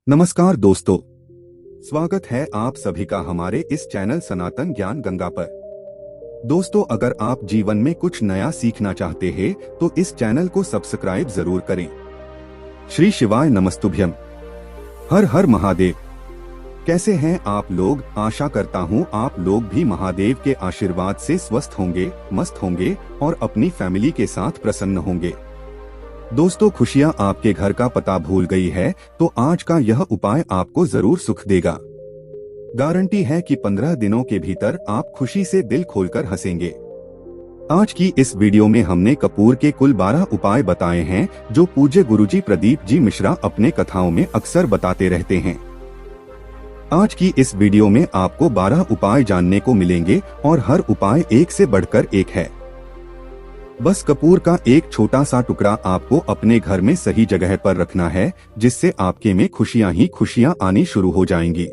नमस्कार दोस्तों, स्वागत है आप सभी का हमारे इस चैनल सनातन ज्ञान गंगा पर। दोस्तों, अगर आप जीवन में कुछ नया सीखना चाहते हैं तो इस चैनल को सब्सक्राइब जरूर करें। श्री शिवाय नमस्तुभ्यम। हर हर महादेव। कैसे हैं आप लोग? आशा करता हूं आप लोग भी महादेव के आशीर्वाद से स्वस्थ होंगे, मस्त होंगे और अपनी फैमिली के साथ प्रसन्न होंगे। दोस्तों, खुशियां आपके घर का पता भूल गई है तो आज का यह उपाय आपको जरूर सुख देगा। गारंटी है कि 15 दिनों के भीतर आप खुशी से दिल खोलकर हंसेंगे। आज की इस वीडियो में हमने कपूर के कुल 12 उपाय बताए हैं जो पूज्य गुरुजी प्रदीप जी मिश्रा अपने कथाओं में अक्सर बताते रहते हैं। आज की इस वीडियो में आपको 12 उपाय जानने को मिलेंगे और हर उपाय एक से बढ़कर एक है। बस कपूर का एक छोटा सा टुकड़ा आपको अपने घर में सही जगह पर रखना है, जिससे आपके में खुशियां ही खुशियां आनी शुरू हो जाएंगी।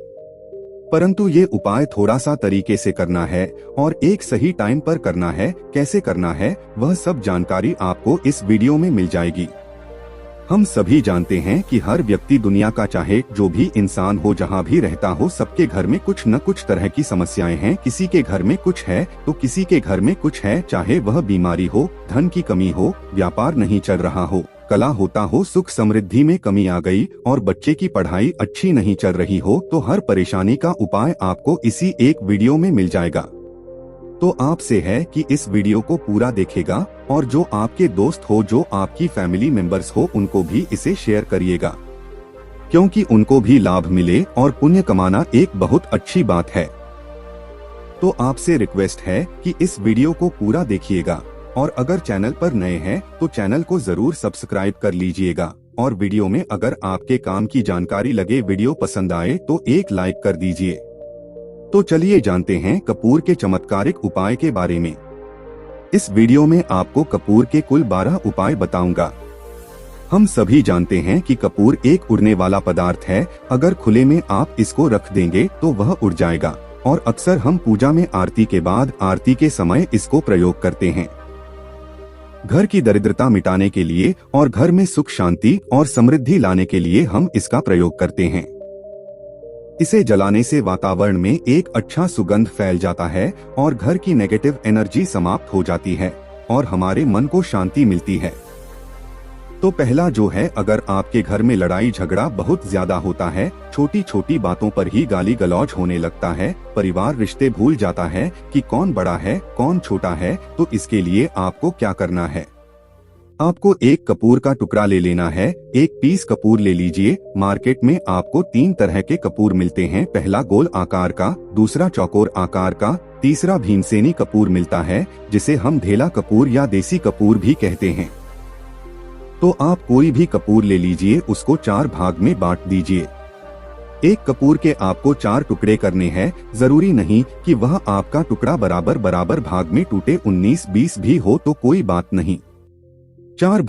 परंतु ये उपाय थोड़ा सा तरीके से करना है और एक सही टाइम पर करना है। कैसे करना है वह सब जानकारी आपको इस वीडियो में मिल जाएगी। हम सभी जानते हैं कि हर व्यक्ति, दुनिया का चाहे जो भी इंसान हो, जहाँ भी रहता हो, सबके घर में कुछ न कुछ तरह की समस्याएं हैं। किसी के घर में कुछ है तो किसी के घर में कुछ है, चाहे वह बीमारी हो, धन की कमी हो, व्यापार नहीं चल रहा हो, कला होता हो, सुख समृद्धि में कमी आ गई और बच्चे की पढ़ाई अच्छी नहीं चल रही हो, तो हर परेशानी का उपाय आपको इसी एक वीडियो में मिल जाएगा। तो आपसे है कि इस वीडियो को पूरा देखेगा और जो आपके दोस्त हो, जो आपकी फैमिली मेंबर्स हो, उनको भी इसे शेयर करिएगा, क्योंकि उनको भी लाभ मिले और पुण्य कमाना एक बहुत अच्छी बात है। तो आपसे रिक्वेस्ट है कि इस वीडियो को पूरा देखिएगा और अगर चैनल पर नए हैं तो चैनल को जरूर सब्सक्राइब कर लीजिएगा और वीडियो में अगर आपके काम की जानकारी लगे, वीडियो पसंद आए तो एक लाइक कर दीजिए। तो चलिए जानते हैं कपूर के चमत्कारिक उपाय के बारे में। इस वीडियो में आपको कपूर के कुल 12 उपाय बताऊंगा। हम सभी जानते हैं कि कपूर एक उड़ने वाला पदार्थ है। अगर खुले में आप इसको रख देंगे तो वह उड़ जाएगा और अक्सर हम पूजा में आरती के बाद, आरती के समय इसको प्रयोग करते हैं। घर की दरिद्रता मिटाने के लिए और घर में सुख शांति और समृद्धि लाने के लिए हम इसका प्रयोग करते हैं। इसे जलाने से वातावरण में एक अच्छा सुगंध फैल जाता है और घर की नेगेटिव एनर्जी समाप्त हो जाती है और हमारे मन को शांति मिलती है। तो पहला जो है, अगर आपके घर में लड़ाई झगड़ा बहुत ज्यादा होता है, छोटी छोटी बातों पर ही गाली गलौज होने लगता है, परिवार रिश्ते भूल जाता है कि कौन बड़ा है कौन छोटा है, तो इसके लिए आपको क्या करना है? आपको एक कपूर का टुकड़ा ले लेना है। एक पीस कपूर ले लीजिए। मार्केट में आपको 3 तरह के कपूर मिलते हैं। पहला गोल आकार का, दूसरा चौकोर आकार का, तीसरा भीमसेनी कपूर मिलता है, जिसे हम ढेला कपूर या देसी कपूर भी कहते हैं। तो आप कोई भी कपूर ले लीजिए, उसको 4 भाग में बांट दीजिए। एक कपूर के आपको 4 टुकड़े करने हैं। जरूरी नहीं कि वह आपका टुकड़ा बराबर बराबर भाग में टूटे, 19-20 भी हो तो कोई बात नहीं, 4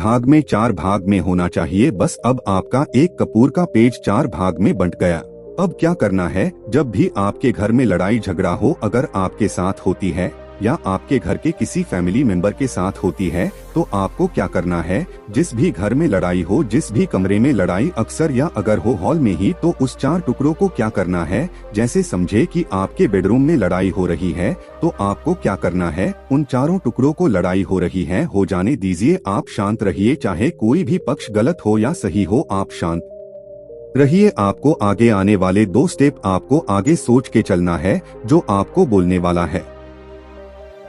भाग में होना चाहिए बस। अब आपका एक कपूर का पेज 4 भाग में बंट गया। अब क्या करना है? जब भी आपके घर में लड़ाई झगड़ा हो, अगर आपके साथ होती है या आपके घर के किसी फैमिली मेंबर के साथ होती है, तो आपको क्या करना है? जिस भी घर में लड़ाई हो, जिस भी कमरे में लड़ाई अक्सर या अगर हो हॉल में ही, तो उस 4 टुकड़ों को क्या करना है? जैसे समझे कि आपके बेडरूम में लड़ाई हो रही है, तो आपको क्या करना है? उन चारों टुकड़ों को लड़ाई हो रही है, हो जाने दीजिए। आप शांत रहिए, चाहे कोई भी पक्ष गलत हो या सही हो, आप शांत रहिए। आपको आगे आने वाले 2 स्टेप आपको आगे सोच के चलना है जो आपको बोलने वाला है।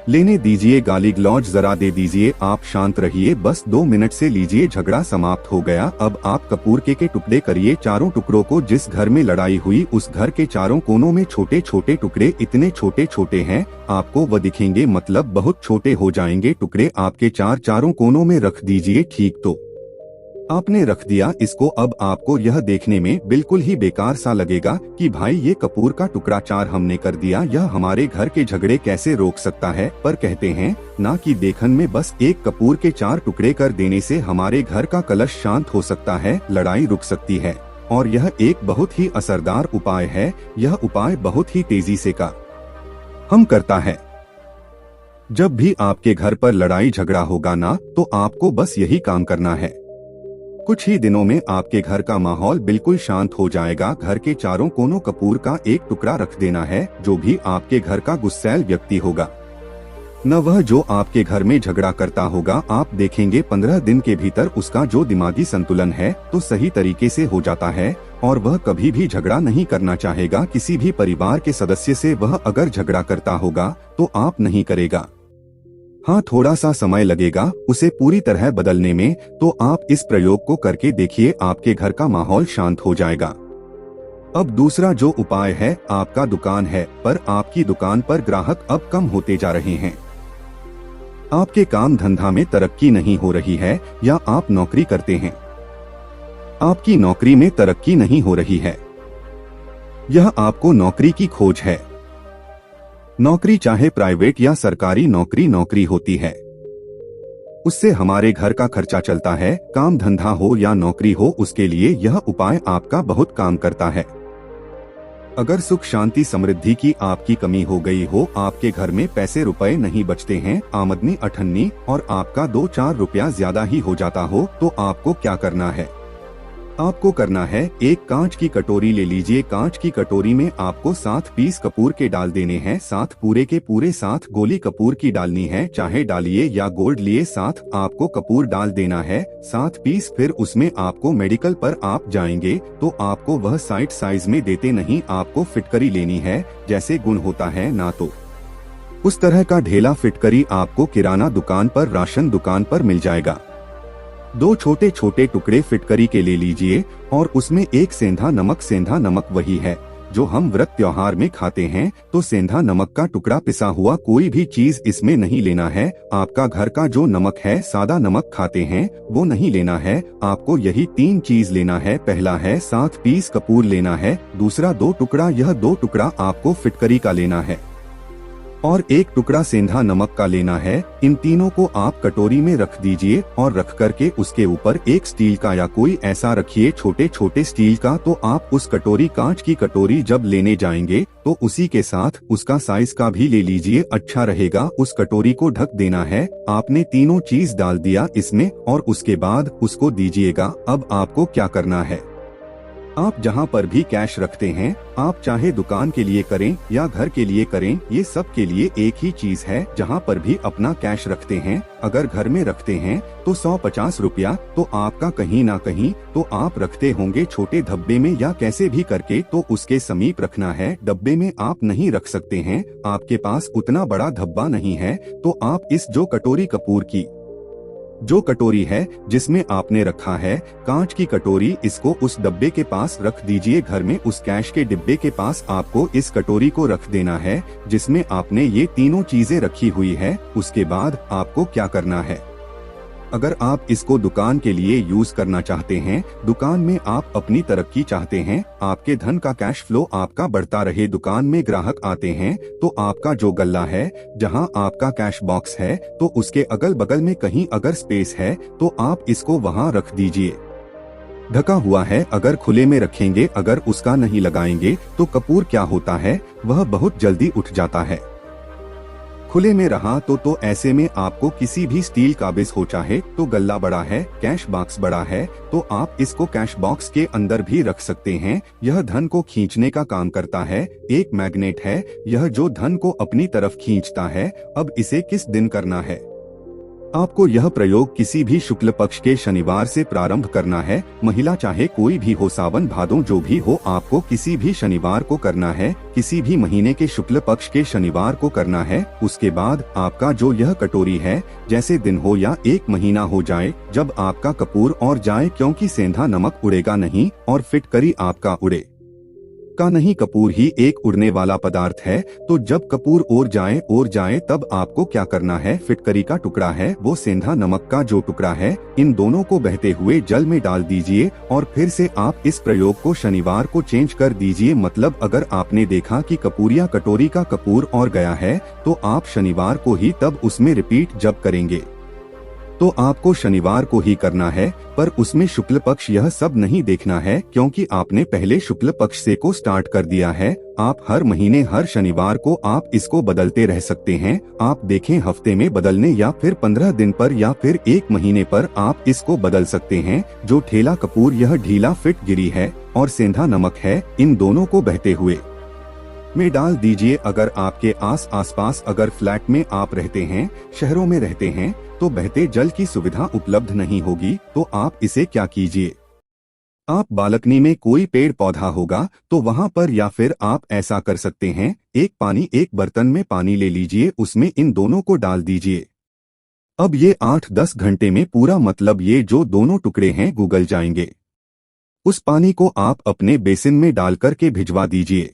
लेने दीजिए, गाली गलौज जरा दे दीजिए, आप शांत रहिए, बस 2 मिनट से लीजिए, झगड़ा समाप्त हो गया। अब आप कपूर के टुकड़े करिए। चारों टुकड़ों को जिस घर में लड़ाई हुई उस घर के चारों कोनों में छोटे छोटे टुकड़े, इतने छोटे छोटे हैं आपको वह दिखेंगे, मतलब बहुत छोटे हो जाएंगे टुकड़े। आपके चारों कोनों में रख दीजिए। ठीक, तो आपने रख दिया इसको। अब आपको यह देखने में बिल्कुल ही बेकार सा लगेगा कि भाई ये कपूर का टुकड़ा 4 हमने कर दिया, यह हमारे घर के झगड़े कैसे रोक सकता है? पर कहते हैं ना कि देखन में बस एक कपूर के 4 टुकड़े कर देने से हमारे घर का कलश शांत हो सकता है, लड़ाई रुक सकती है। और यह एक बहुत ही असरदार उपाय है। यह उपाय बहुत ही तेजी से हम करता है। जब भी आपके घर पर लड़ाई झगड़ा होगा ना, तो आपको बस यही काम करना है। कुछ ही दिनों में आपके घर का माहौल बिल्कुल शांत हो जाएगा। घर के चारों कोनों कपूर का एक टुकड़ा रख देना है। जो भी आपके घर का गुस्सैल व्यक्ति होगा, न वह जो आपके घर में झगड़ा करता होगा, आप देखेंगे 15 दिन के भीतर उसका जो दिमागी संतुलन है तो सही तरीके से हो जाता है और वह कभी भी झगड़ा नहीं करना चाहेगा। किसी भी परिवार के सदस्य से वह अगर झगड़ा करता होगा तो आप नहीं करेगा। हाँ, थोड़ा सा समय लगेगा उसे पूरी तरह बदलने में, तो आप इस प्रयोग को करके देखिए, आपके घर का माहौल शांत हो जाएगा। अब दूसरा जो उपाय है, आपका दुकान है पर आपकी दुकान पर ग्राहक अब कम होते जा रहे हैं। आपके काम धंधा में तरक्की नहीं हो रही है या आप नौकरी करते हैं, आपकी नौकरी में तरक्की नहीं हो रही है, यह आपको नौकरी की खोज है। नौकरी चाहे प्राइवेट या सरकारी नौकरी, नौकरी होती है, उससे हमारे घर का खर्चा चलता है। काम धंधा हो या नौकरी हो, उसके लिए यह उपाय आपका बहुत काम करता है। अगर सुख शांति समृद्धि की आपकी कमी हो गई हो, आपके घर में पैसे रुपए नहीं बचते हैं, आमदनी अठन्नी और आपका 2-4 रुपया ज्यादा ही हो जाता हो, तो आपको क्या करना है? आपको करना है, एक कांच की कटोरी ले लीजिए। कांच की कटोरी में आपको 7 पीस कपूर के डाल देने हैं। 7 पूरे के पूरे 7 गोली कपूर की डालनी है, चाहे डालिए या गोल्ड लिए। 7 आपको कपूर डाल देना है, 7 पीस। फिर उसमें आपको मेडिकल पर आप जाएंगे तो आपको वह साइट साइज में देते नहीं, आपको फिटकरी लेनी है, जैसे गुण होता है ना, तो उस तरह का ढेला फिटकरी आपको किराना दुकान पर, राशन दुकान पर मिल जाएगा। 2 छोटे छोटे टुकड़े फिटकरी के ले लीजिए और उसमें एक सेंधा नमक। सेंधा नमक वही है जो हम व्रत त्योहार में खाते हैं, तो सेंधा नमक का टुकड़ा, पिसा हुआ कोई भी चीज इसमें नहीं लेना है। आपका घर का जो नमक है, सादा नमक खाते हैं, वो नहीं लेना है। आपको यही 3 चीज लेना है। पहला है 7 पीस कपूर लेना है, दूसरा 2 टुकड़ा, यह 2 टुकड़ा आपको फिटकरी का लेना है और 1 टुकड़ा सेंधा नमक का लेना है। इन तीनों को आप कटोरी में रख दीजिए और रख करके उसके ऊपर एक स्टील का या कोई ऐसा रखिए, छोटे छोटे स्टील का। तो आप उस कटोरी, कांच की कटोरी जब लेने जाएंगे तो उसी के साथ उसका साइज का भी ले लीजिए, अच्छा रहेगा। उस कटोरी को ढक देना है। आपने तीनों चीज डाल दिया इसमें और उसके बाद उसको दीजिएगा। अब आपको क्या करना है, आप जहां पर भी कैश रखते हैं, आप चाहे दुकान के लिए करें या घर के लिए करें, ये सब के लिए एक ही चीज है। जहां पर भी अपना कैश रखते हैं, अगर घर में रखते हैं तो 150 रुपया तो आपका कहीं ना कहीं तो आप रखते होंगे छोटे धब्बे में या कैसे भी करके, तो उसके समीप रखना है। डब्बे में आप नहीं रख सकते हैं, आपके पास उतना बड़ा धब्बा नहीं है, तो आप इस जो कटोरी कपूर की जो कटोरी है जिसमें आपने रखा है, कांच की कटोरी, इसको उस डब्बे के पास रख दीजिए। घर में उस कैश के डिब्बे के पास आपको इस कटोरी को रख देना है जिसमें आपने ये तीनों चीजें रखी हुई है। उसके बाद आपको क्या करना है, अगर आप इसको दुकान के लिए यूज करना चाहते हैं, दुकान में आप अपनी तरक्की चाहते हैं, आपके धन का कैश फ्लो आपका बढ़ता रहे, दुकान में ग्राहक आते हैं, तो आपका जो गल्ला है, जहां आपका कैश बॉक्स है, तो उसके अगल बगल में कहीं अगर स्पेस है तो आप इसको वहां रख दीजिए। ढका हुआ है, अगर खुले में रखेंगे, अगर उसका नहीं लगाएंगे तो कपूर क्या होता है, वह बहुत जल्दी उठ जाता है। खुले में रहा तो ऐसे में आपको किसी भी स्टील काबिज हो, चाहे तो गल्ला बड़ा है, कैश बॉक्स बड़ा है, तो आप इसको कैश बॉक्स के अंदर भी रख सकते हैं। यह धन को खींचने का काम करता है, एक मैग्नेट है यह जो धन को अपनी तरफ खींचता है। अब इसे किस दिन करना है, आपको यह प्रयोग किसी भी शुक्ल पक्ष के शनिवार से प्रारंभ करना है। महिला चाहे कोई भी हो, सावन भादों जो भी हो, आपको किसी भी शनिवार को करना है, किसी भी महीने के शुक्ल पक्ष के शनिवार को करना है। उसके बाद आपका जो यह कटोरी है, जैसे दिन हो या 1 महीना हो जाए, जब आपका कपूर और जाए, क्योंकि सेंधा नमक उड़ेगा नहीं और फिटकरी आपका उड़े का नहीं, कपूर ही एक उड़ने वाला पदार्थ है। तो जब कपूर और जाए तब आपको क्या करना है, फिटकरी का टुकड़ा है, वो सेंधा नमक का जो टुकड़ा है, इन दोनों को बहते हुए जल में डाल दीजिए और फिर से आप इस प्रयोग को शनिवार को चेंज कर दीजिए। मतलब अगर आपने देखा कि कपूरिया कटोरी का कपूर और गया है, तो आप शनिवार को ही तब उसमें रिपीट जब करेंगे तो आपको शनिवार को ही करना है, पर उसमें शुक्ल पक्ष यह सब नहीं देखना है, क्योंकि आपने पहले शुक्ल पक्ष से को स्टार्ट कर दिया है। आप हर महीने हर शनिवार को आप इसको बदलते रह सकते हैं। आप देखें हफ्ते में बदलने या फिर 15 दिन पर या फिर 1 महीने पर आप इसको बदल सकते हैं। जो ठेला कपूर यह ढीला फिट गिरी है और सेंधा नमक है, इन दोनों को बहते हुए में डाल दीजिए। अगर आपके आसपास अगर फ्लैट में आप रहते हैं, शहरों में रहते हैं, तो बहते जल की सुविधा उपलब्ध नहीं होगी, तो आप इसे क्या कीजिए, आप बालकनी में कोई पेड़ पौधा होगा तो वहां पर या फिर आप ऐसा कर सकते हैं, एक बर्तन में पानी ले लीजिए, उसमें इन दोनों को डाल दीजिए। अब ये 8-10 घंटे में पूरा मतलब ये जो दोनों टुकड़े हैं गल जाएंगे। उस पानी को आप अपने बेसिन में डाल करके भिजवा दीजिए।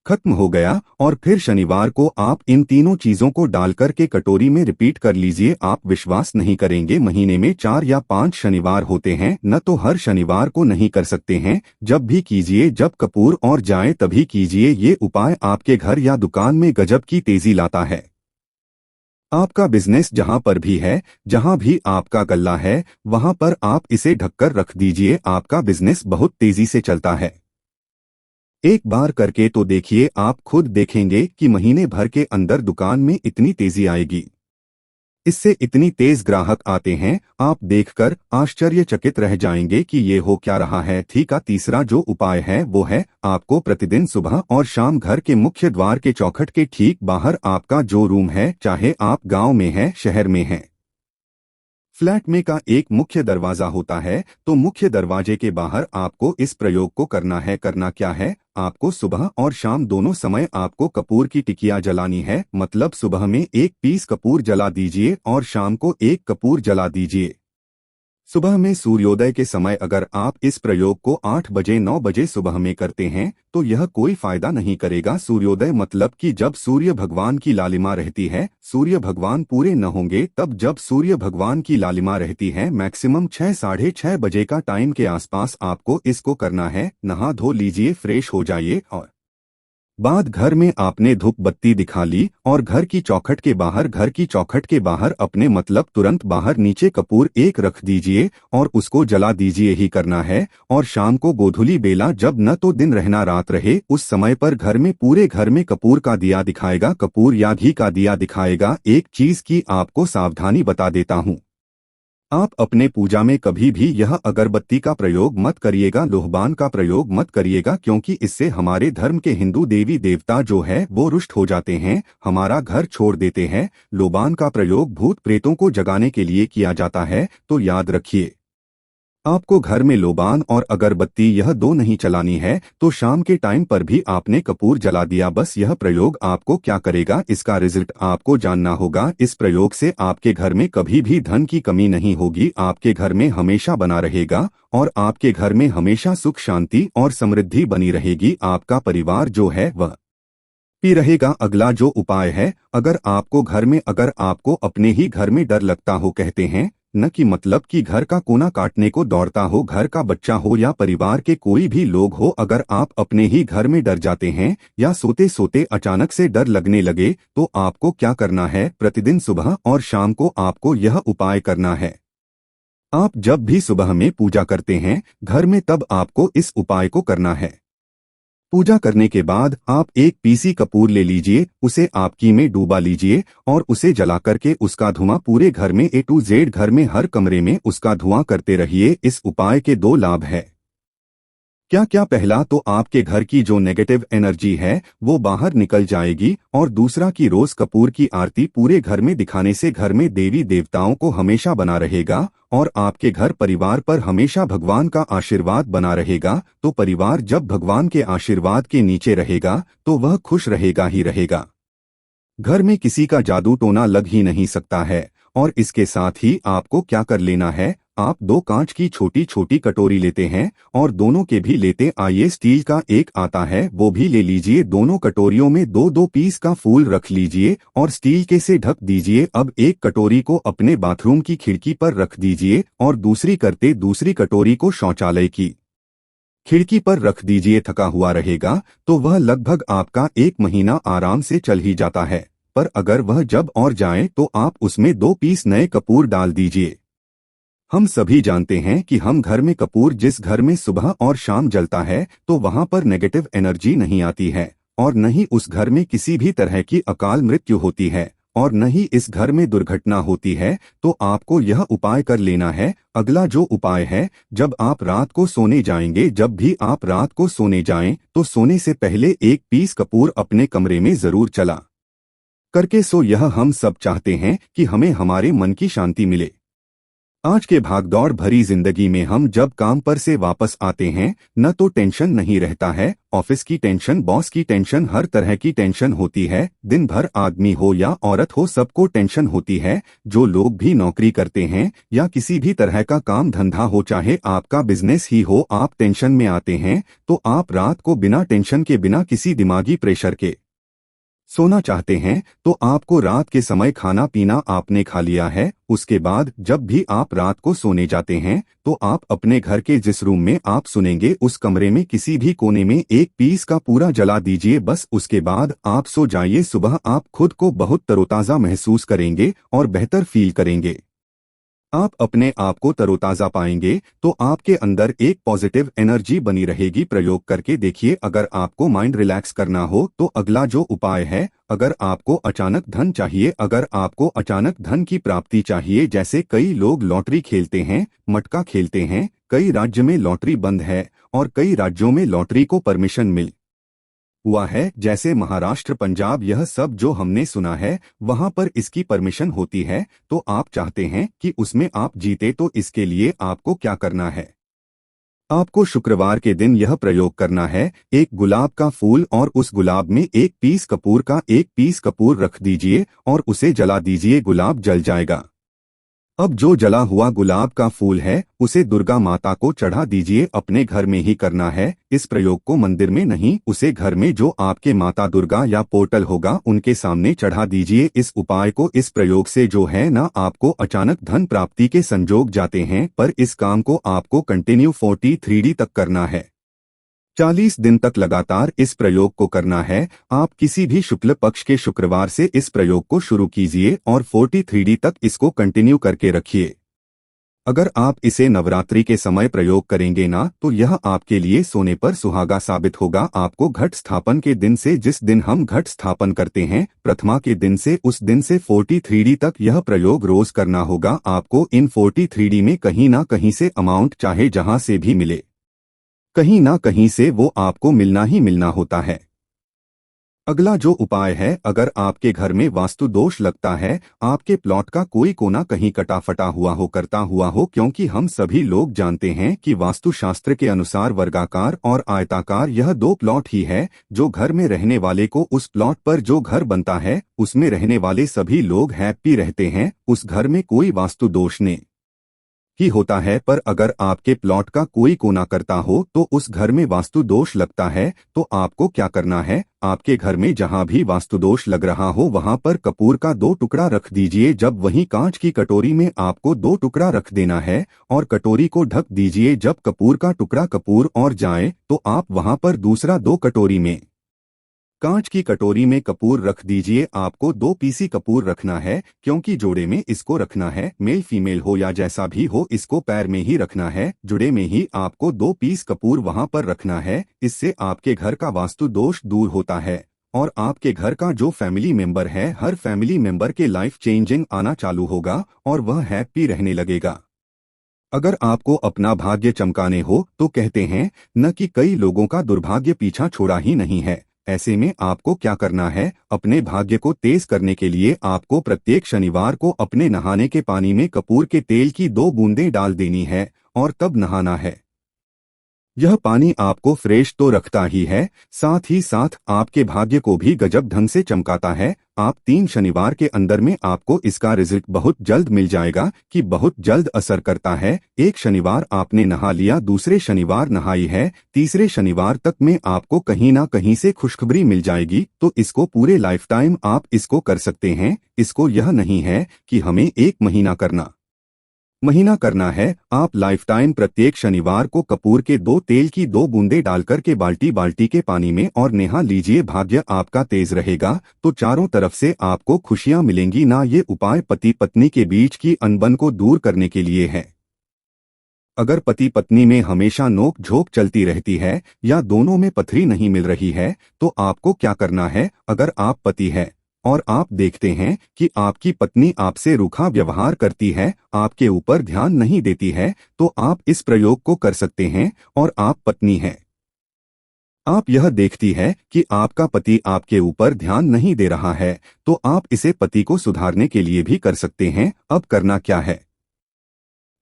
खत्म हो गया। और फिर शनिवार को आप इन तीनों चीजों को डाल करके कटोरी में रिपीट कर लीजिए। आप विश्वास नहीं करेंगे, महीने में 4 या 5 शनिवार होते हैं, न तो हर शनिवार को नहीं कर सकते हैं। जब भी कीजिए, जब कपूर और जाए तभी कीजिए। ये उपाय आपके घर या दुकान में गजब की तेजी लाता है। आपका बिजनेस जहां पर भी है, जहां भी आपका गल्ला है, वहां पर आप इसे ढककर रख दीजिए। आपका बिजनेस बहुत तेजी से चलता है। एक बार करके तो देखिए, आप खुद देखेंगे कि महीने भर के अंदर दुकान में इतनी तेजी आएगी। इससे इतनी तेज ग्राहक आते हैं, आप देखकर आश्चर्यचकित रह जाएंगे कि ये हो क्या रहा है। ठीक है, तीसरा जो उपाय है वो है आपको प्रतिदिन सुबह और शाम घर के मुख्य द्वार के चौखट के ठीक बाहर आपका जो रूम है, चाहे आप गांव में हैं, शहर में हैं, फ्लैट में का एक मुख्य दरवाजा होता है, तो मुख्य दरवाजे के बाहर आपको इस प्रयोग को करना है। करना क्या है, आपको सुबह और शाम दोनों समय आपको कपूर की टिकिया जलानी है। मतलब सुबह में 1 पीस कपूर जला दीजिए और शाम को 1 कपूर जला दीजिए। सुबह में सूर्योदय के समय अगर आप इस प्रयोग को 8 बजे 9 बजे सुबह में करते हैं तो यह कोई फायदा नहीं करेगा। सूर्योदय मतलब कि जब सूर्य भगवान की लालिमा रहती है, सूर्य भगवान पूरे न होंगे तब जब सूर्य भगवान की लालिमा रहती है, मैक्सिमम 6 साढ़े 6 बजे का टाइम के आसपास आपको इसको करना है। नहा धो लीजिए, फ्रेश हो जाइए और बाद घर में आपने धूप बत्ती दिखा ली और घर की चौखट के बाहर अपने मतलब तुरंत बाहर नीचे कपूर 1 रख दीजिए और उसको जला दीजिए ही करना है। और शाम को गोधूली बेला, जब न तो दिन रहना रात रहे, उस समय पर घर में पूरे घर में कपूर का दिया दिखाएगा, कपूर या घी का दिया दिखाएगा। एक चीज की आपको सावधानी बता देता हूँ, आप अपने पूजा में कभी भी यह अगरबत्ती का प्रयोग मत करिएगा, लोहबान का प्रयोग मत करिएगा, क्योंकि इससे हमारे धर्म के हिंदू देवी देवता जो है वो रुष्ट हो जाते हैं, हमारा घर छोड़ देते हैं। लोबान का प्रयोग भूत प्रेतों को जगाने के लिए किया जाता है। तो याद रखिए, आपको घर में लोबान और अगरबत्ती यह 2 नहीं चलानी है। तो शाम के टाइम पर भी आपने कपूर जला दिया। बस यह प्रयोग आपको क्या करेगा, इसका रिजल्ट आपको जानना होगा। इस प्रयोग से आपके घर में कभी भी धन की कमी नहीं होगी, आपके घर में हमेशा बना रहेगा और आपके घर में हमेशा सुख शांति और समृद्धि बनी रहेगी। आपका परिवार जो है वह भी रहेगा। अगला जो उपाय है, अगर आपको अपने ही घर में डर लगता हो, कहते हैं न कि मतलब कि घर का कोना काटने को दौड़ता हो, घर का बच्चा हो या परिवार के कोई भी लोग हो, अगर आप अपने ही घर में डर जाते हैं या सोते सोते अचानक से डर लगने लगे, तो आपको क्या करना है, प्रतिदिन सुबह और शाम को आपको यह उपाय करना है। आप जब भी सुबह में पूजा करते हैं घर में, तब आपको इस उपाय को करना है। पूजा करने के बाद आप 1 पीसी कपूर ले लीजिए, उसे आप घी में डूबा लीजिए और उसे जला करके उसका धुआं पूरे घर में A to Z घर में हर कमरे में उसका धुआं करते रहिए। इस उपाय के 2 लाभ है। क्या क्या, पहला तो आपके घर की जो नेगेटिव एनर्जी है वो बाहर निकल जाएगी और दूसरा कि रोज कपूर की आरती पूरे घर में दिखाने से घर में देवी देवताओं को हमेशा बना रहेगा और आपके घर परिवार पर हमेशा भगवान का आशीर्वाद बना रहेगा। तो परिवार जब भगवान के आशीर्वाद के नीचे रहेगा तो वह खुश रहेगा ही रहेगा। घर में किसी का जादू टोना लग ही नहीं सकता है। और इसके साथ ही आपको क्या कर लेना है, आप 2 कांच की छोटी छोटी कटोरी लेते हैं और दोनों के भी लेते आइए, स्टील का एक आता है वो भी ले लीजिए। दोनों कटोरियों में 2-2 पीस का फूल रख लीजिए और स्टील के से ढक दीजिए। अब एक कटोरी को अपने बाथरूम की खिड़की पर रख दीजिए और दूसरी कटोरी को शौचालय की खिड़की पर रख दीजिए। थका हुआ रहेगा तो वह लगभग आपका 1 महीना आराम से चल ही जाता है। पर अगर वह जब और जाए तो आप उसमें 2 पीस नए कपूर डाल दीजिए। हम सभी जानते हैं कि हम घर में कपूर जिस घर में सुबह और शाम जलता है तो वहां पर नेगेटिव एनर्जी नहीं आती है और न ही उस घर में किसी भी तरह की अकाल मृत्यु होती है और न ही इस घर में दुर्घटना होती है। तो आपको यह उपाय कर लेना है। अगला जो उपाय है, जब आप रात को सोने जाएंगे, जब भी आप रात को सोने जाएं तो सोने से पहले 1 पीस कपूर अपने कमरे में जरूर चला करके सो। यह हम सब चाहते हैं कि हमें हमारे मन की शांति मिले। आज के भागदौड़ भरी जिंदगी में हम जब काम पर से वापस आते हैं न तो टेंशन नहीं रहता है। ऑफिस की टेंशन, बॉस की टेंशन, हर तरह की टेंशन होती है। दिन भर आदमी हो या औरत हो, सबको टेंशन होती है। जो लोग भी नौकरी करते हैं या किसी भी तरह का काम धंधा हो, चाहे आपका बिजनेस ही हो, आप टेंशन में आते हैं। तो आप रात को बिना टेंशन के, बिना किसी दिमागी प्रेशर के सोना चाहते हैं। तो आपको रात के समय खाना पीना आपने खा लिया है। उसके बाद जब भी आप रात को सोने जाते हैं तो आप अपने घर के जिस रूम में आप सुनेंगे उस कमरे में किसी भी कोने में 1 पीस का पूरा जला दीजिए। बस उसके बाद आप सो जाइए। सुबह आप खुद को बहुत तरोताज़ा महसूस करेंगे और बेहतर फील करेंगे। आप अपने आप को तरोताज़ा पाएंगे तो आपके अंदर एक पॉजिटिव एनर्जी बनी रहेगी। प्रयोग करके देखिए। अगर आपको माइंड रिलैक्स करना हो तो अगला जो उपाय है, अगर आपको अचानक धन चाहिए, अगर आपको अचानक धन की प्राप्ति चाहिए, जैसे कई लोग लॉटरी खेलते हैं, मटका खेलते हैं, कई राज्य में लॉटरी बंद है और कई राज्यों में लॉटरी को परमिशन मिल हुआ है, जैसे महाराष्ट्र, पंजाब, यह सब जो हमने सुना है वहां पर इसकी परमिशन होती है। तो आप चाहते हैं कि उसमें आप जीते, तो इसके लिए आपको क्या करना है? आपको शुक्रवार के दिन यह प्रयोग करना है। एक गुलाब का फूल और उस गुलाब में 1 पीस कपूर का 1 पीस कपूर रख दीजिए और उसे जला दीजिए। गुलाब जल जाएगा। अब जो जला हुआ गुलाब का फूल है उसे दुर्गा माता को चढ़ा दीजिए। अपने घर में ही करना है। इस प्रयोग को मंदिर में नहीं, उसे घर में जो आपके माता दुर्गा या पोर्टल होगा उनके सामने चढ़ा दीजिए। इस उपाय को, इस प्रयोग से जो है ना, आपको अचानक धन प्राप्ति के संजोग जाते हैं। पर इस काम को आपको कंटिन्यू 43 तक करना है। 40 दिन तक लगातार इस प्रयोग को करना है। आप किसी भी शुक्ल पक्ष के शुक्रवार से इस प्रयोग को शुरू कीजिए और 43 तक इसको कंटिन्यू करके रखिए। अगर आप इसे नवरात्रि के समय प्रयोग करेंगे ना, तो यह आपके लिए सोने पर सुहागा साबित होगा। आपको घट स्थापन के दिन से, जिस दिन हम घट स्थापन करते हैं, प्रथमा के दिन से, उस दिन से 43 तक यह प्रयोग रोज करना होगा। आपको इन 43 में कहीं ना कहीं से अमाउंट, चाहे जहां से भी मिले, कहीं ना कहीं से वो आपको मिलना ही मिलना होता है। अगला जो उपाय है, अगर आपके घर में वास्तु दोष लगता है, आपके प्लॉट का कोई कोना कहीं कटा फटा हुआ हो, करता हुआ हो, क्योंकि हम सभी लोग जानते हैं कि वास्तुशास्त्र के अनुसार वर्गाकार और आयताकार यह 2 प्लॉट ही है। जो घर में रहने वाले को, उस प्लॉट पर जो घर बनता है उसमें रहने वाले सभी लोग हैप्पी रहते हैं। उस घर में कोई वास्तु दोष नहीं ही होता है। पर अगर आपके प्लॉट का कोई कोना करता हो तो उस घर में वास्तु दोष लगता है। तो आपको क्या करना है, आपके घर में जहां भी वास्तु दोष लग रहा हो वहां पर कपूर का 2 टुकड़ा रख दीजिए। जब वहीं कांच की कटोरी में आपको 2 टुकड़ा रख देना है और कटोरी को ढक दीजिए। जब कपूर का टुकड़ा कपूर और जाए तो आप वहां पर दूसरा 2 कटोरी में, कांच की कटोरी में कपूर रख दीजिए। आपको 2 पीसी कपूर रखना है, क्योंकि जोड़े में इसको रखना है। मेल फीमेल हो या जैसा भी हो, इसको पैर में ही रखना है। जुड़े में ही आपको 2 पीस कपूर वहां पर रखना है। इससे आपके घर का वास्तु दोष दूर होता है और आपके घर का जो फैमिली मेंबर है, हर फैमिली मेंबर के लाइफ चेंजिंग आना चालू होगा और वह हैप्पी रहने लगेगा। अगर आपको अपना भाग्य चमकाने हो तो कहते हैं न कि कई लोगों का दुर्भाग्य पीछा छोड़ा ही नहीं है। ऐसे में आपको क्या करना है, अपने भाग्य को तेज करने के लिए आपको प्रत्येक शनिवार को अपने नहाने के पानी में कपूर के तेल की 2 बूंदें डाल देनी है और तब नहाना है। यह पानी आपको फ्रेश तो रखता ही है, साथ ही साथ आपके भाग्य को भी गजब ढंग से चमकाता है। आप 3 शनिवार के अंदर में आपको इसका रिजल्ट बहुत जल्द मिल जाएगा कि बहुत जल्द असर करता है। एक शनिवार आपने नहा लिया, दूसरे शनिवार नहाई है, तीसरे शनिवार तक में आपको कहीं ना कहीं से खुशखबरी मिल जाएगी। तो इसको पूरे लाइफ टाइम आप इसको कर सकते हैं। इसको यह नहीं है कि हमें 1 महीना करना महीना करना है, आप लाइफ टाइम प्रत्येक शनिवार को कपूर के 2 तेल की 2 बूंदे डालकर के बाल्टी बाल्टी के पानी में और नहा लीजिए। भाग्य आपका तेज रहेगा तो चारों तरफ से आपको खुशियां मिलेंगी ना। ये उपाय पति पत्नी के बीच की अनबन को दूर करने के लिए है। अगर पति पत्नी में हमेशा नोक झोंक चलती रहती है या दोनों में पथरी नहीं मिल रही है तो आपको क्या करना है। अगर आप पति हैं और आप देखते हैं कि आपकी पत्नी आपसे रूखा व्यवहार करती है, आपके ऊपर ध्यान नहीं देती है, तो आप इस प्रयोग को कर सकते हैं। और आप पत्नी हैं, आप यह देखती है कि आपका पति आपके ऊपर ध्यान नहीं दे रहा है, तो आप इसे पति को सुधारने के लिए भी कर सकते हैं। अब करना क्या है,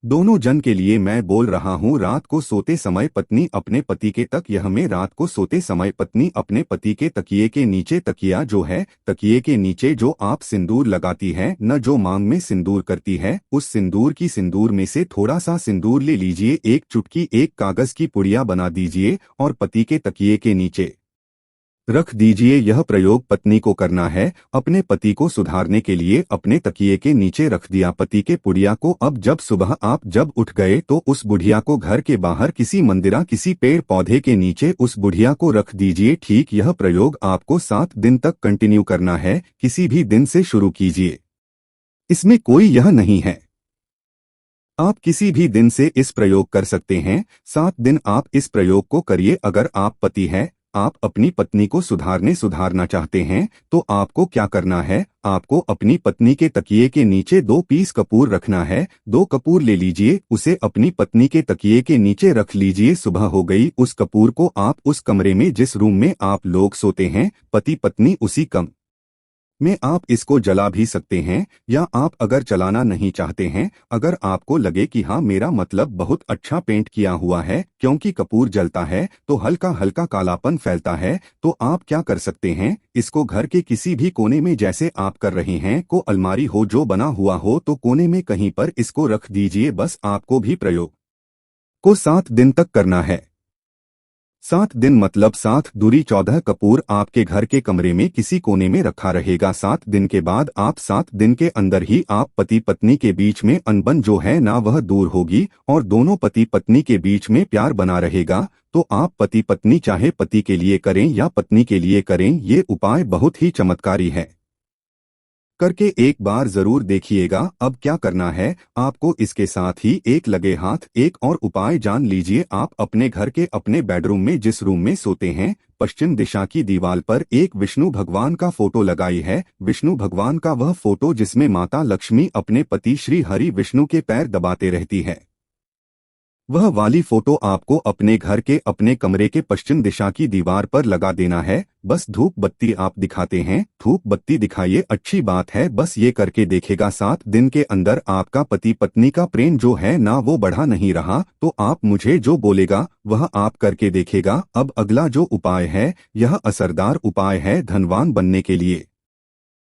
दोनों जन के लिए मैं बोल रहा हूँ। रात को सोते समय पत्नी अपने पति के यह में रात को सोते समय पत्नी अपने पति के तकिए के नीचे, तकिया जो है तकिए के नीचे जो आप सिंदूर लगाती है न, जो मांग में सिंदूर करती है, उस सिंदूर में से थोड़ा सा सिंदूर ले लीजिए, एक चुटकी एक कागज की पुड़िया बना दीजिए और पति के तकिए के नीचे रख दीजिए। यह प्रयोग पत्नी को करना है, अपने पति को सुधारने के लिए। अपने तकिए के नीचे रख दिया पति के पुड़िया को। अब जब सुबह आप जब उठ गए तो उस बुढ़िया को घर के बाहर किसी मंदिरा किसी पेड़ पौधे के नीचे उस बुढ़िया को रख दीजिए। ठीक, यह प्रयोग आपको 7 दिन तक कंटिन्यू करना है, किसी भी दिन से शुरू कीजिए, इसमें कोई यह नहीं है, आप किसी भी दिन से इस प्रयोग कर सकते हैं। 7 दिन आप इस प्रयोग को करिए। अगर आप पति हैं, आप अपनी पत्नी को सुधारना चाहते हैं तो आपको क्या करना है, आपको अपनी पत्नी के तकिए के नीचे 2 पीस कपूर रखना है। 2 कपूर ले लीजिए, उसे अपनी पत्नी के तकिए के नीचे रख लीजिए। सुबह हो गई, उस कपूर को आप उस कमरे में जिस रूम में आप लोग सोते हैं पति पत्नी, उसी कम में आप इसको जला भी सकते हैं। या आप अगर जलाना नहीं चाहते हैं, अगर आपको लगे कि हाँ मेरा मतलब बहुत अच्छा पेंट किया हुआ है, क्योंकि कपूर जलता है तो हल्का हल्का कालापन फैलता है, तो आप क्या कर सकते हैं, इसको घर के किसी भी कोने में जैसे आप कर रहे हैं को अलमारी हो जो बना हुआ हो तो कोने में कहीं पर इसको रख दीजिए। बस आपको भी प्रयोग को 7 दिन तक करना है। 7 दिन मतलब 7 दूरी 14 कपूर आपके घर के कमरे में किसी कोने में रखा रहेगा। 7 दिन के बाद आप 7 दिन के अंदर ही आप पति पत्नी के बीच में अनबन जो है ना वह दूर होगी और दोनों पति पत्नी के बीच में प्यार बना रहेगा। तो आप पति पत्नी चाहे पति के लिए करें या पत्नी के लिए करें, ये उपाय बहुत ही चमत्कारी है, करके एक बार जरूर देखिएगा। अब क्या करना है, आपको इसके साथ ही एक लगे हाथ एक और उपाय जान लीजिए। आप अपने घर के अपने बेडरूम में जिस रूम में सोते हैं, पश्चिम दिशा की दीवार पर एक विष्णु भगवान का फोटो लगाई है। विष्णु भगवान का वह फोटो जिसमें माता लक्ष्मी अपने पति श्री हरि विष्णु के पैर दबाते रहती है, वह वाली फोटो आपको अपने घर के अपने कमरे के पश्चिम दिशा की दीवार पर लगा देना है। बस धूप बत्ती आप दिखाते हैं, धूप बत्ती दिखाइए, अच्छी बात है, बस ये करके देखेगा 7 दिन के अंदर आपका पति पत्नी का प्रेम जो है ना वो बढ़ा नहीं रहा, तो आप मुझे जो बोलेगा वह आप करके देखेगा। अब अगला जो उपाय है यह असरदार उपाय है धनवान बनने के लिए।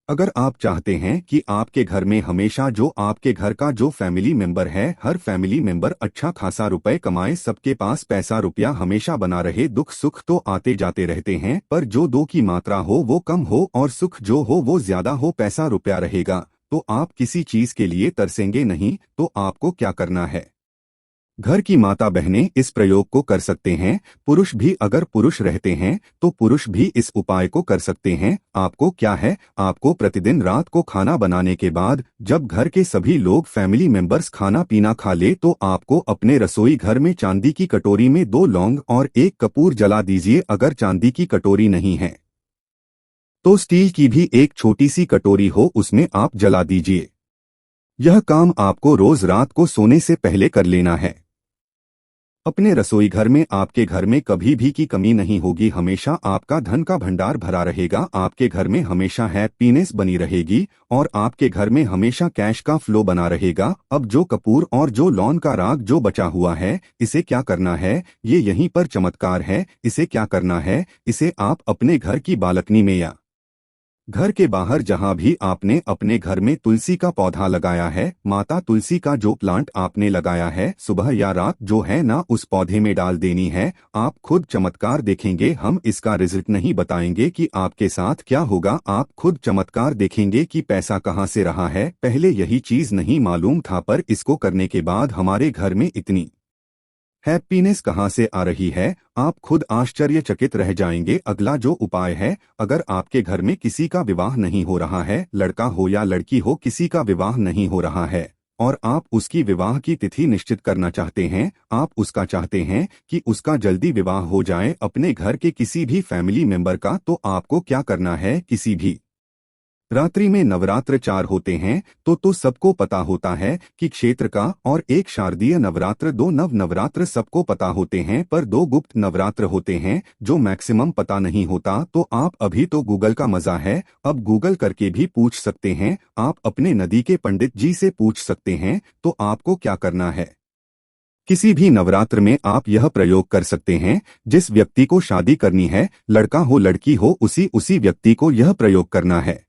अगर आप चाहते हैं कि आपके घर में हमेशा जो आपके घर का जो फैमिली मेंबर है, हर फैमिली मेंबर अच्छा खासा रुपए कमाए, सबके पास पैसा रुपया हमेशा बना रहे, दुख सुख तो आते जाते रहते हैं पर जो दो की मात्रा हो वो कम हो और सुख जो हो वो ज्यादा हो, पैसा रुपया रहेगा तो आप किसी चीज के लिए तरसेंगे नहीं। तो आपको क्या करना है, घर की माता बहनें इस प्रयोग को कर सकते हैं, पुरुष भी अगर पुरुष रहते हैं तो पुरुष भी इस उपाय को कर सकते हैं। आपको क्या है, आपको प्रतिदिन रात को खाना बनाने के बाद जब घर के सभी लोग फैमिली मेंबर्स खाना पीना खा ले तो आपको अपने रसोई घर में चांदी की कटोरी में 2 लौंग और 1 कपूर जला दीजिए। अगर चांदी की कटोरी नहीं है तो स्टील की भी एक छोटी सी कटोरी हो उसमें आप जला दीजिए। यह काम आपको रोज रात को सोने से पहले कर लेना है। अपने रसोई घर में आपके घर में कभी भी की कमी नहीं होगी, हमेशा आपका धन का भंडार भरा रहेगा, आपके घर में हमेशा हैप्पीनेस बनी रहेगी और आपके घर में हमेशा कैश का फ्लो बना रहेगा। अब जो कपूर और जो लौन का राग जो बचा हुआ है, इसे क्या करना है, ये यहीं पर चमत्कार है। इसे क्या करना है, इसे आप अपने घर की बालकनी में या घर के बाहर जहां भी आपने अपने घर में तुलसी का पौधा लगाया है, माता तुलसी का जो प्लांट आपने लगाया है, सुबह या रात जो है ना उस पौधे में डाल देनी है। आप खुद चमत्कार देखेंगे। हम इसका रिजल्ट नहीं बताएंगे कि आपके साथ क्या होगा, आप खुद चमत्कार देखेंगे कि पैसा कहां से रहा है। पहले यही चीज नहीं मालूम था, पर इसको करने के बाद हमारे घर में इतनी हैप्पीनेस कहाँ से आ रही है, आप खुद आश्चर्यचकित रह जाएंगे। अगला जो उपाय है, अगर आपके घर में किसी का विवाह नहीं हो रहा है, लड़का हो या लड़की हो, किसी का विवाह नहीं हो रहा है और आप उसकी विवाह की तिथि निश्चित करना चाहते हैं, आप उसका चाहते हैं कि उसका जल्दी विवाह हो जाए अपने घर के किसी भी फैमिली मेंबर का, तो आपको क्या करना है, किसी भी रात्रि में नवरात्र 4 होते हैं तो सबको पता होता है कि क्षेत्र का, और एक शारदीय नवरात्र, 2 नवरात्र सबको पता होते हैं, पर 2 गुप्त नवरात्र होते हैं जो मैक्सिमम पता नहीं होता। तो आप अभी तो गूगल का मजा है, अब गूगल करके भी पूछ सकते हैं, आप अपने नदी के पंडित जी से पूछ सकते हैं। तो आपको क्या करना है, किसी भी नवरात्र में आप यह प्रयोग कर सकते हैं। जिस व्यक्ति को शादी करनी है, लड़का हो लड़की हो, उसी व्यक्ति को यह प्रयोग करना है।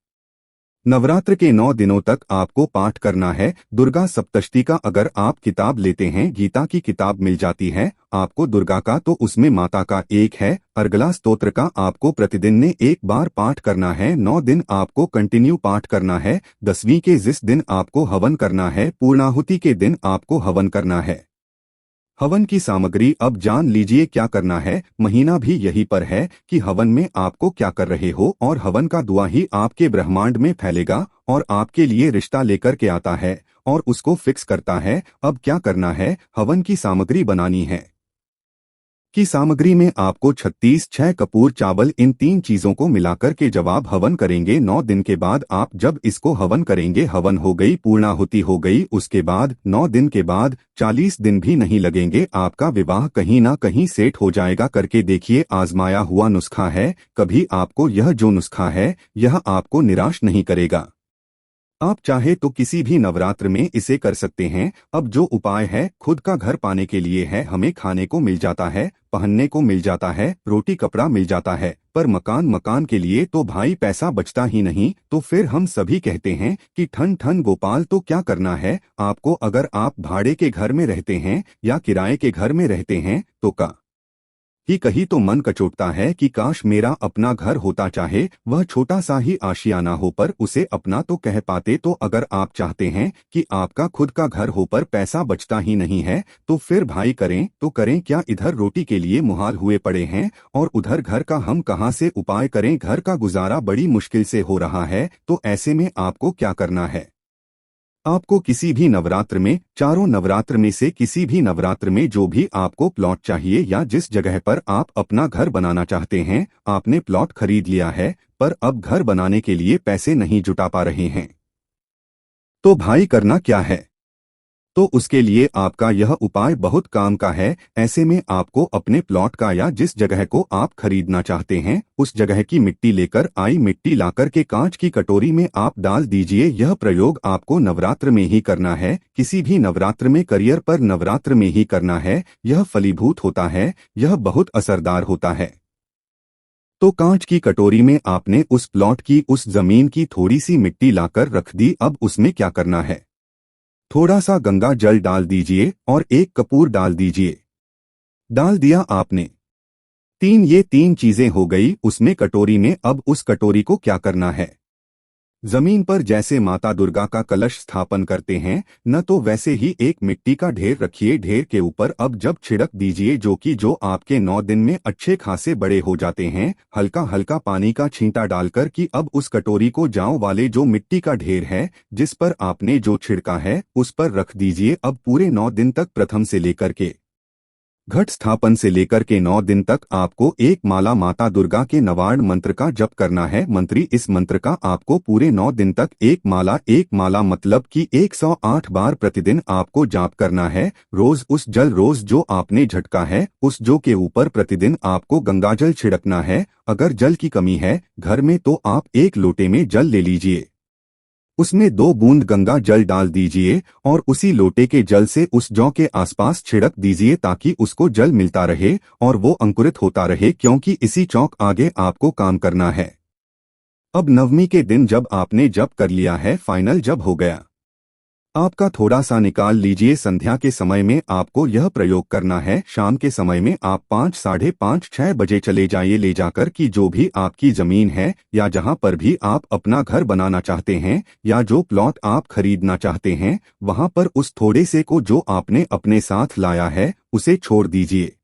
नवरात्र के 9 दिनों तक आपको पाठ करना है दुर्गा सप्तशती का। अगर आप किताब लेते हैं, गीता की किताब मिल जाती है आपको दुर्गा का, तो उसमें माता का एक है। अर्गला स्तोत्र का आपको प्रतिदिन ने 1 बार पाठ करना है। 9 दिन आपको कंटिन्यू पाठ करना है। 10वीं के जिस दिन आपको हवन करना है, पूर्णाहुति के दिन आपको हवन करना है। हवन की सामग्री अब जान लीजिए क्या करना है। महीना भी यही पर है कि हवन में आपको क्या कर रहे हो, और हवन का धुआं ही आपके ब्रह्मांड में फैलेगा और आपके लिए रिश्ता लेकर के आता है और उसको फिक्स करता है। अब क्या करना है, हवन की सामग्री बनानी है। की सामग्री में आपको 36 कपूर, चावल, इन 3 चीजों को मिलाकर के जवाब हवन करेंगे। 9 दिन के बाद आप जब इसको हवन करेंगे, हवन हो गई, पूर्णाहुति हो गई, उसके बाद 9 दिन के बाद 40 दिन भी नहीं लगेंगे, आपका विवाह कहीं ना कहीं सेट हो जाएगा। करके देखिए, आजमाया हुआ नुस्खा है, कभी आपको यह जो नुस्खा है यह आपको निराश नहीं करेगा। आप चाहे तो किसी भी नवरात्र में इसे कर सकते हैं। अब जो उपाय है खुद का घर पाने के लिए है। हमें खाने को मिल जाता है, पहनने को मिल जाता है, रोटी कपड़ा मिल जाता है, पर मकान के लिए तो भाई पैसा बचता ही नहीं। तो फिर हम सभी कहते हैं कि ठन ठन गोपाल। तो क्या करना है आपको, अगर आप भाड़े के घर में रहते हैं या किराए के घर में रहते हैं तो कहीं तो मन कचोटता है कि काश मेरा अपना घर होता, चाहे वह छोटा सा ही आशियाना हो, पर उसे अपना तो कह पाते। तो अगर आप चाहते हैं कि आपका खुद का घर हो पर पैसा बचता ही नहीं है, तो फिर भाई करें तो करें क्या। इधर रोटी के लिए मुहाल हुए पड़े हैं और उधर घर का हम कहां से उपाय करें। घर का गुजारा बड़ी मुश्किल से हो रहा है। तो ऐसे में आपको क्या करना है, आपको किसी भी नवरात्र में, चारों नवरात्र में से किसी भी नवरात्र में जो भी आपको प्लॉट चाहिए या जिस जगह पर आप अपना घर बनाना चाहते हैं, आपने प्लॉट खरीद लिया है पर अब घर बनाने के लिए पैसे नहीं जुटा पा रहे हैं, तो भाई करना क्या है। तो उसके लिए आपका यह उपाय बहुत काम का है। ऐसे में आपको अपने प्लॉट का या जिस जगह को आप खरीदना चाहते हैं उस जगह की मिट्टी लेकर आई, मिट्टी लाकर के कांच की कटोरी में आप डाल दीजिए। यह प्रयोग आपको नवरात्र में ही करना है, किसी भी नवरात्र में, करियर पर नवरात्र में ही करना है। यह फलीभूत होता है, यह बहुत असरदार होता है। तो कांच की कटोरी में आपने उस प्लॉट की, उस जमीन की थोड़ी सी मिट्टी लाकर रख दी। अब उसमें क्या करना है, थोड़ा सा गंगा जल डाल दीजिए और 1 कपूर डाल दीजिए। डाल दिया आपने, ये 3 चीजें हो गई उसमें कटोरी में। अब उस कटोरी को क्या करना है, जमीन पर जैसे माता दुर्गा का कलश स्थापन करते हैं न, तो वैसे ही एक मिट्टी का ढेर रखिए। ढेर के ऊपर अब जब छिड़क दीजिए, जो आपके 9 दिन में अच्छे खासे बड़े हो जाते हैं, हल्का हल्का पानी का छींटा डालकर कि अब उस कटोरी को जाओ वाले जो मिट्टी का ढेर है जिस पर आपने जो छिड़का है उस पर रख दीजिए। अब पूरे 9 दिन तक, प्रथम से लेकर के घट स्थापन से लेकर के 9 दिन तक आपको एक माला माता दुर्गा के नवार्ण मंत्र का जप करना है। मंत्री इस मंत्र का आपको पूरे 9 दिन तक एक माला मतलब कि 108 बार प्रतिदिन आपको जाप करना है। रोज उस जल, रोज जो आपने झटका है उस जो के ऊपर प्रतिदिन आपको गंगाजल छिड़कना है। अगर जल की कमी है घर में तो आप 1 लोटे में जल ले लीजिए, उसमें 2 बूंद गंगा जल डाल दीजिए और उसी लोटे के जल से उस जौ के आसपास छिड़क दीजिए ताकि उसको जल मिलता रहे और वो अंकुरित होता रहे, क्योंकि इसी चौक आगे आपको काम करना है। अब नवमी के दिन जब आपने जप कर लिया है, फाइनल जब हो गया आपका, थोड़ा सा निकाल लीजिए। संध्या के समय में आपको यह प्रयोग करना है। शाम के समय में आप 5, साढ़े 5, 6 बजे चले जाइए, ले जाकर कि जो भी आपकी जमीन है या जहां पर भी आप अपना घर बनाना चाहते हैं या जो प्लॉट आप खरीदना चाहते हैं, वहां पर उस थोड़े से को जो आपने अपने साथ लाया है उसे छोड़ दीजिए।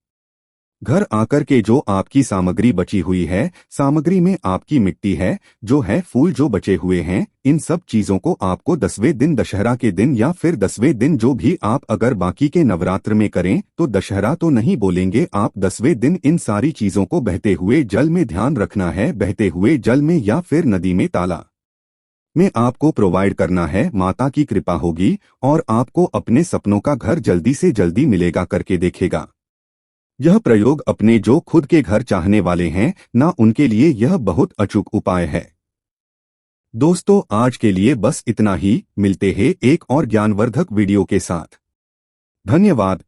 घर आकर के जो आपकी सामग्री बची हुई है, सामग्री में आपकी मिट्टी है, जो है फूल जो बचे हुए हैं, इन सब चीजों को आपको 10वें दिन, दशहरा के दिन या फिर 10वें दिन, जो भी आप अगर बाकी के नवरात्र में करें तो दशहरा तो नहीं बोलेंगे आप, 10वें दिन इन सारी चीजों को बहते हुए जल में ध्यान रखना है, बहते हुए जल में या फिर नदी में, ताला में आपको प्रोवाइड करना है। माता की कृपा होगी और आपको अपने सपनों का घर जल्दी से जल्दी मिलेगा, करके देखेगा। यह प्रयोग अपने जो खुद के घर चाहने वाले हैं ना, उनके लिए यह बहुत अचूक उपाय है। दोस्तों, आज के लिए बस इतना ही। मिलते हैं एक और ज्ञानवर्धक वीडियो के साथ। धन्यवाद।